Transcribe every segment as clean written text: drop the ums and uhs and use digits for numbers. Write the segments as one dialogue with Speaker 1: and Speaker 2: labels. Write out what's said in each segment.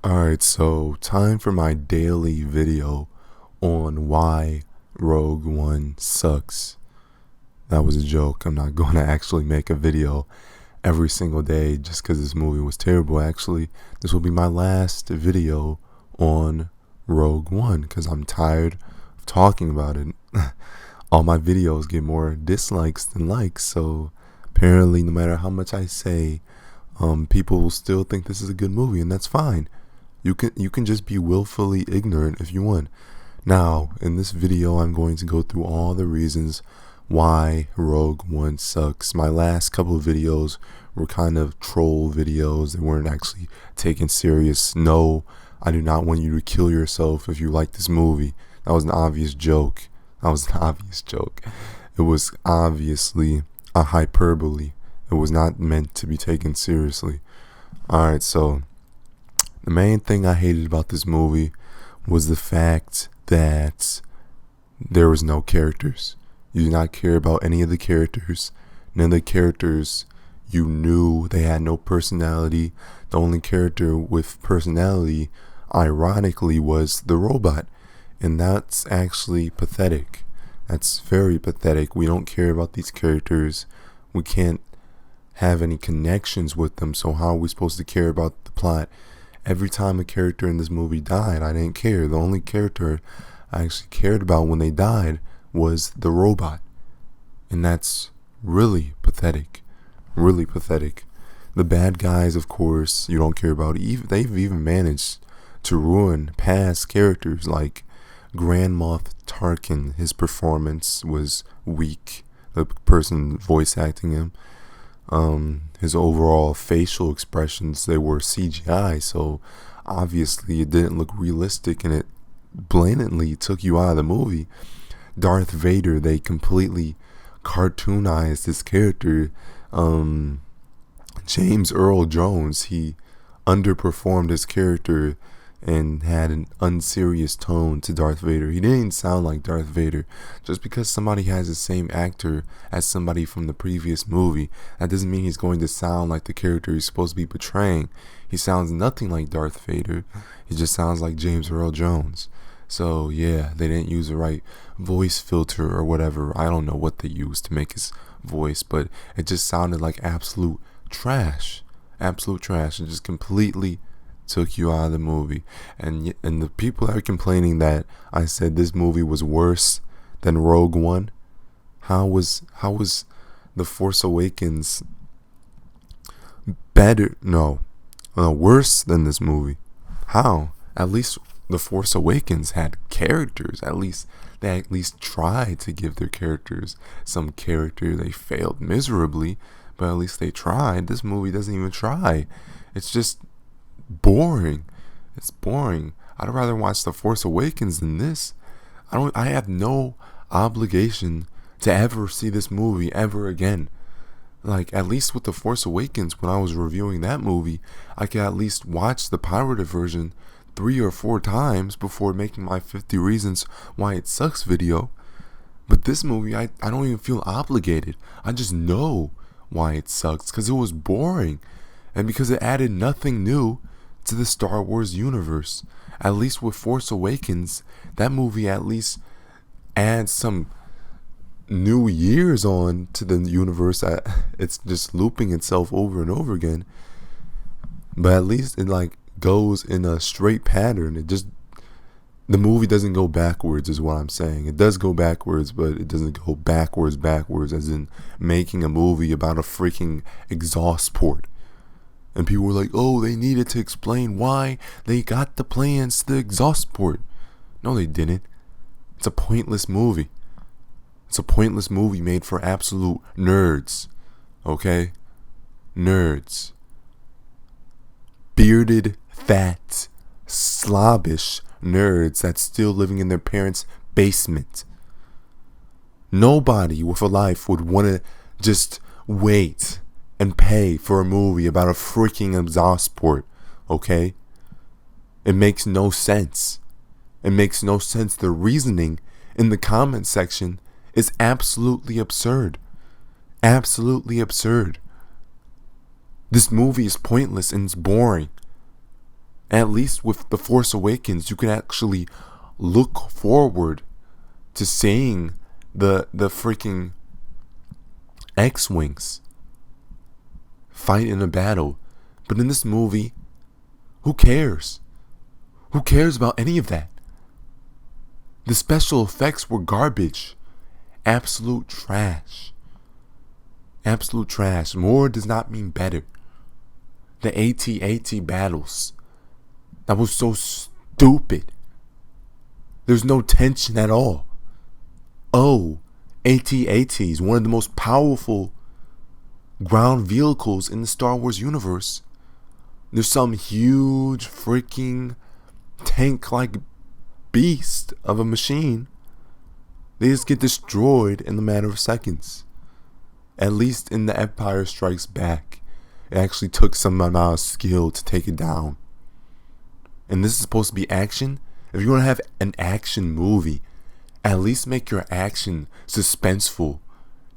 Speaker 1: Alright, so time for my daily video on why Rogue One sucks. That was a joke. I'm not going to actually make a video every single day just because this movie was terrible. Actually, this will be my last video on Rogue One because I'm tired of talking about it. All my videos get more dislikes than likes, so apparently no matter how much I say, people will still think this is a good movie, and that's fine. You can just be willfully ignorant if you want. Now, in this video, I'm going to go through all the reasons why Rogue One sucks. My last couple of videos were kind of troll videos. They weren't actually taken serious. No, I do not want you to kill yourself if you like this movie. That was an obvious joke. It was obviously a hyperbole. It was not meant to be taken seriously. Alright, so the main thing I hated about this movie was the fact that there was no characters. You did not care about any of the characters. None of the characters you knew. They had no personality. The only character with personality, ironically, was the robot. And that's actually pathetic. That's very pathetic. We don't care about these characters. We can't have any connections with them. So how are we supposed to care about the plot? Every time a character in this movie died, I didn't care. The only character I actually cared about when they died was the robot. And that's really pathetic. Really pathetic. The bad guys, of course, you don't care about. They've even managed to ruin past characters like Grand Moff Tarkin. His performance was weak. The person voice acting him. His overall facial expressions, they were CGI, so obviously it didn't look realistic, and it blatantly took you out of the movie. Darth Vader, they completely cartoonized his character. James Earl Jones, he underperformed his character and had an unserious tone to Darth Vader. He didn't sound like Darth Vader. Just because somebody has the same actor as somebody from the previous movie, that doesn't mean he's going to sound like the character he's supposed to be portraying. He sounds nothing like Darth Vader. He just sounds like James Earl Jones. So yeah, they didn't use the right voice filter or whatever. I don't know what they used to make his voice, but it just sounded like absolute trash. Absolute trash. It just completely took you out of the movie. And the people that are complaining that I said this movie was worse than Rogue One, how was The Force Awakens better? No, worse than this movie. How? At least The Force Awakens had characters. They at least tried to give their characters some character. They failed miserably, but at least they tried. This movie doesn't even try. It's just boring. It's boring. I'd rather watch The Force Awakens than this. I have no obligation to ever see this movie ever again. Like, at least with The Force Awakens, when I was reviewing that movie, I could at least watch the pirated version 3 or 4 times before making my 50 reasons why it sucks video. But this movie, I don't even feel obligated. I just know why it sucks, because it was boring, and because it added nothing new to the Star Wars universe. At least with Force Awakens, that movie at least adds some new years on to the universe. It's just looping itself over and over again, but at least it like goes in a straight pattern. The movie doesn't go backwards is what I'm saying. It does go backwards, but it doesn't go backwards as in making a movie about a freaking exhaust port. And people were like, oh, they needed to explain why they got the plans to the exhaust port. No, they didn't. It's a pointless movie. It's a pointless movie made for absolute nerds. Okay? Nerds. Bearded, fat, slobbish nerds that's still living in their parents' basement. Nobody with a life would want to just wait and pay for a movie about a freaking exhaust port, okay? It makes no sense. It makes no sense. The reasoning in the comment section is absolutely absurd. Absolutely absurd. This movie is pointless and it's boring. At least with The Force Awakens, you can actually look forward to seeing the freaking X-Wings fight in a battle. But in this movie, who cares? Who cares about any of that? The special effects were garbage. Absolute trash. Absolute trash. More does not mean better. The AT-AT battles. That was so stupid. There's no tension at all. Oh, AT-ATs, one of the most powerful ground vehicles in the Star Wars universe. There's some huge freaking tank-like beast of a machine. They just get destroyed in the matter of seconds. At least in The Empire Strikes Back, it actually took some amount of skill to take it down. And this is supposed to be action. If you're going to have an action movie, at least make your action suspenseful.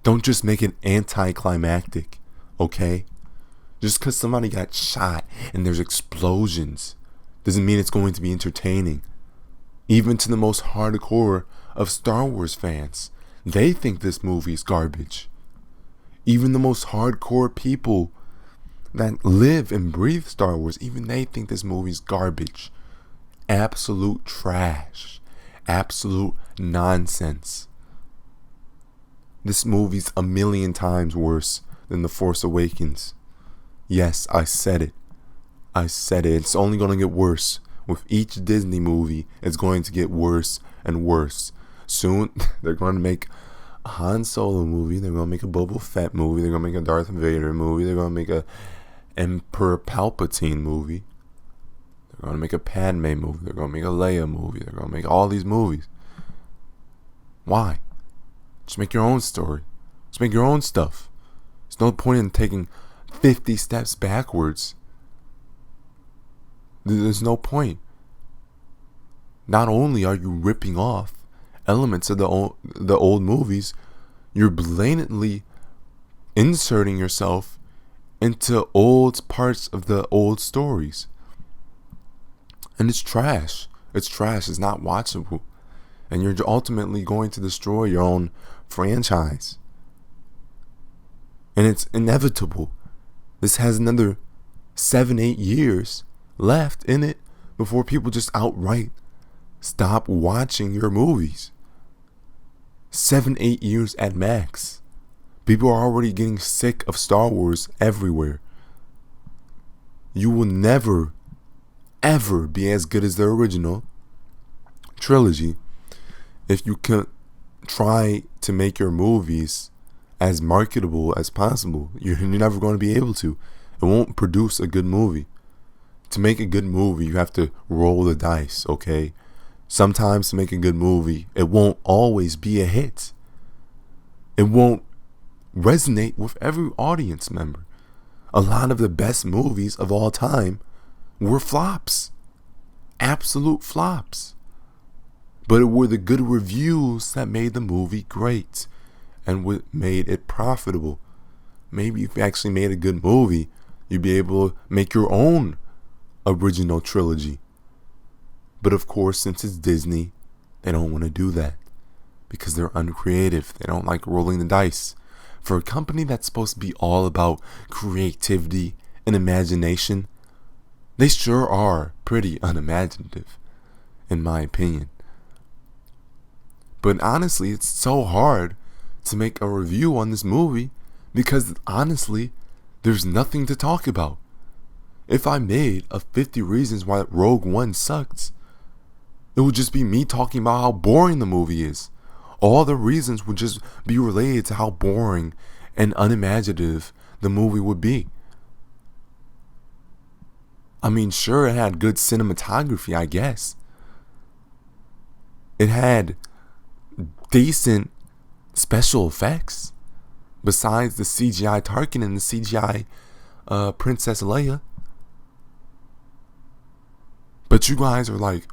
Speaker 1: Don't just make it anticlimactic, okay? Just because somebody got shot and there's explosions doesn't mean it's going to be entertaining. Even to the most hardcore of Star Wars fans, they think this movie is garbage. Even the most hardcore people that live and breathe Star Wars, even they think this movie's garbage. Absolute trash. Absolute nonsense. This movie's a million times worse than The Force Awakens. Yes, I said it. I said it. It's only going to get worse. With each Disney movie, it's going to get worse and worse. Soon, they're going to make a Han Solo movie. They're going to make a Boba Fett movie. They're going to make a Darth Vader movie. They're going to make a Emperor Palpatine movie. They're going to make a Padme movie. They're going to make a Leia movie. They're going to make all these movies. Why? Just make your own story. Just make your own stuff. There's no point in taking 50 steps backwards. There's no point. Not only are you ripping off elements of the old movies, you're blatantly inserting yourself into old parts of the old stories. And it's trash. It's trash. It's not watchable. And you're ultimately going to destroy your own franchise. And it's inevitable. This has another 7-8 years left in it before people just outright stop watching your movies. 7-8 years at max. People are already getting sick of Star Wars everywhere. You will never, ever be as good as the original trilogy if you can try to make your movies as marketable as possible. You're never going to be able to. It won't produce a good movie. To make a good movie, you have to roll the dice, okay? Sometimes to make a good movie, it won't always be a hit. It won't resonate with every audience member. A lot of the best movies of all time were flops. Absolute flops. But it were the good reviews that made the movie great and what made it profitable. Maybe if you actually made a good movie, you'd be able to make your own original trilogy. But of course, since it's Disney, they don't want to do that because they're uncreative. They don't like rolling the dice. For a company that's supposed to be all about creativity and imagination, they sure are pretty unimaginative, in my opinion. But honestly, it's so hard to make a review on this movie because honestly, there's nothing to talk about. If I made a 50 reasons why Rogue One sucked, it would just be me talking about how boring the movie is. All the reasons would just be related to how boring and unimaginative the movie would be. I mean, sure, it had good cinematography, I guess. It had decent special effects. Besides the CGI Tarkin and the CGI Princess Leia. But you guys are like,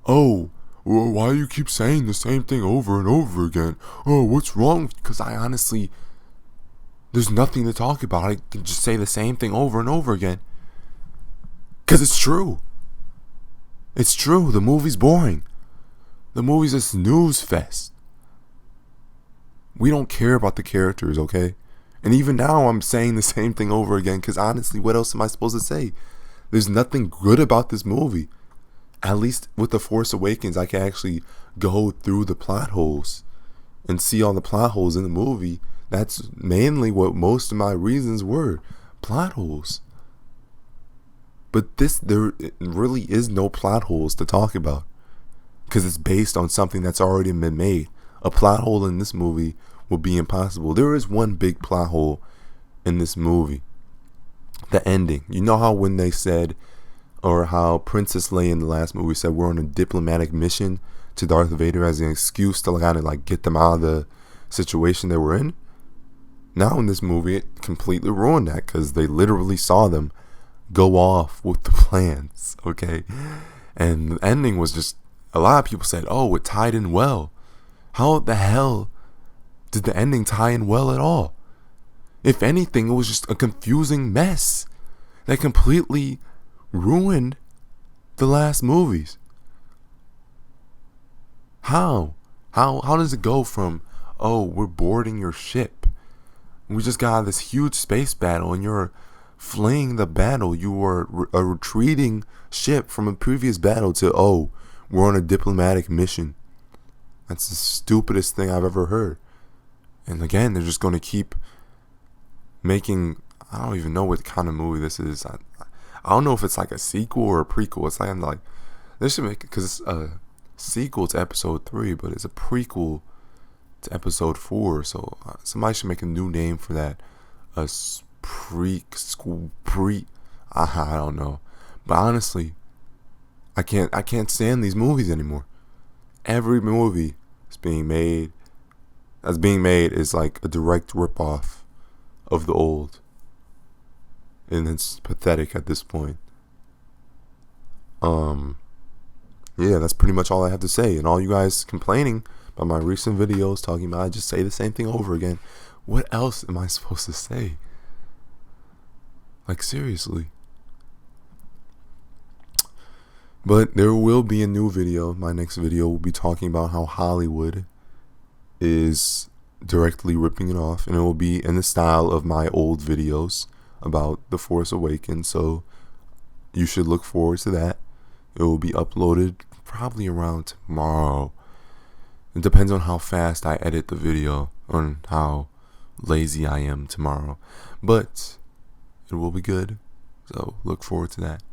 Speaker 1: oh, well, why do you keep saying the same thing over and over again? Oh, what's wrong? Because I honestly, there's nothing to talk about. I can just say the same thing over and over again. Because it's true. It's true. The movie's boring. The movie's a snooze fest. We don't care about the characters, okay? And even now, I'm saying the same thing over again because honestly, what else am I supposed to say? There's nothing good about this movie. At least with The Force Awakens, I can actually go through the plot holes and see all the plot holes in the movie. That's mainly what most of my reasons were. Plot holes. But there really is no plot holes to talk about because it's based on something that's already been made. A plot hole in this movie would be impossible. There is one big plot hole in this movie. The ending. You know how when they said, or how Princess Leia in the last movie said we're on a diplomatic mission to Darth Vader as an excuse to kind of like get them out of the situation they were in? Now in this movie, it completely ruined that because they literally saw them go off with the plans, okay? And the ending was just, a lot of people said, oh, it tied in well. How the hell did the ending tie in well at all? If anything, it was just a confusing mess that completely ruined the last movies. How does it go from, oh, we're boarding your ship, we just got this huge space battle and you're fleeing the battle, you were a retreating ship from a previous battle, to, oh, we're on a diplomatic mission? That's the stupidest thing I've ever heard. And again, they're just going to keep making, I don't even know what kind of movie this is. I don't know if it's like a sequel or a prequel. It's like, I'm like, they should make it, because it's a sequel to episode 3, but it's a prequel to episode 4. So somebody should make a new name for that. A I don't know. But honestly, I can't stand these movies anymore. Every movie that's being made is like a direct ripoff of the old. And it's pathetic at this point. Yeah, that's pretty much all I have to say. And all you guys complaining about my recent videos talking about I just say the same thing over again. What else am I supposed to say? Like, seriously. But there will be a new video. My next video will be talking about how Hollywood is directly ripping it off, and it will be in the style of my old videos about The Force Awakens. So you should look forward to that. It will be uploaded probably around tomorrow. It depends on how fast I edit the video, on how lazy I am tomorrow. But it will be good. So look forward to that.